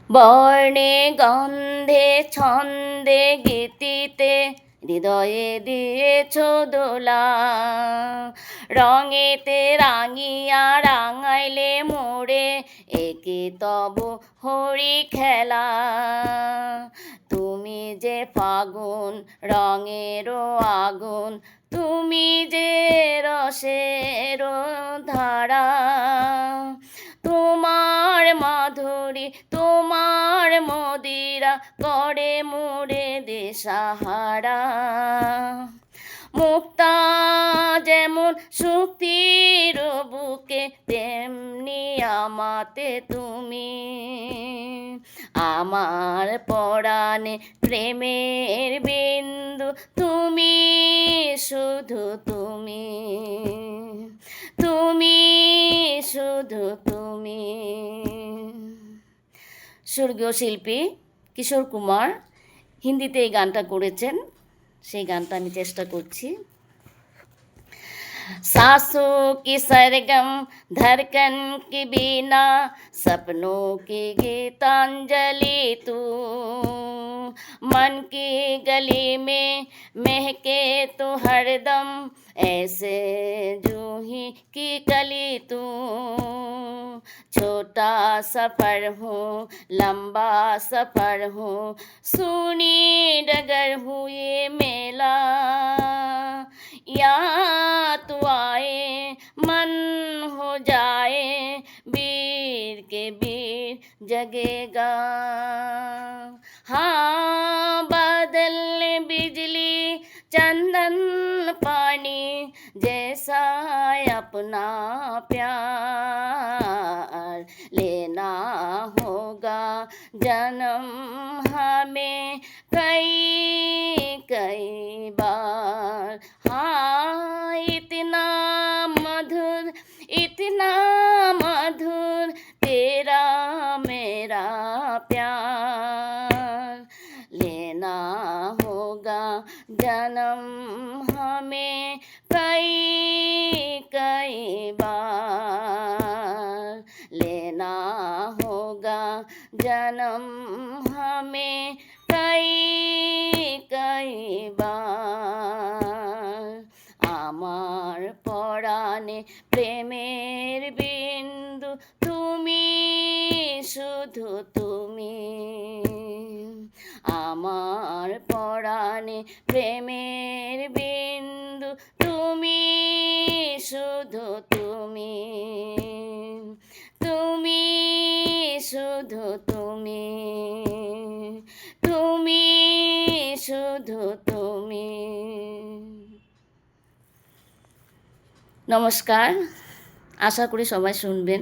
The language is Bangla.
বর্ণে গন্ধে ছন্দে গীতিতে হৃদয়ে দিয়েছ দোলা, রঙেতে রাঙিয়া রাঙাইলে মোরে, একে তব হরি খেলা। তুমি যে ফাগুন রঙেরও আগুন, তুমি যে রসের ধারা, তোমার মাধুরী তোমার মদিরা করে মোরে দিশাহারা। মুক্তা যেমন শক্তির বুকে, তেমনি আমাতে তুমি। আমার পরাণে প্রেমের বিন্দু, তুমি শুধু তুমি, তুমি শুধু তুমি। স্বর্গীয় শিল্পী কিশোর কুমার হিন্দিতে এই গানটা করেছেন, সেই গানটা আমি চেষ্টা করছি। सांसों की सरगम धड़कन की बीना, सपनों की गीतांजलि तू। मन की गली में महके तो हरदम, ऐसे जूही की कली तू। छोटा सफ़र हूँ लंबा सफ़र हूँ, सुनी डगर हुए मेला। या तू आए मन हो जाए, वीर के वीर जगेगा। हाँ बादल बिजली चंदन पानी, जैसा अपना प्यार लेना होगा जन्म हमें कई कई बार। हाँ इतना मधुर तेरा मेरा प्यार, लेना होगा जन्म हमें कई कई बार, लेना होगा जन्म हमें कई कई बार। আমার পরাণে প্রেমের বিন্দু, তুমি শুধু তুমি। আমার পরাণে প্রেমের বিন্দু, তুমি শুধু তুমি, তুমি শুধু তুমি, তুমি শুধু তুমি। নমস্কার, আশা করি সবাই শুনবেন।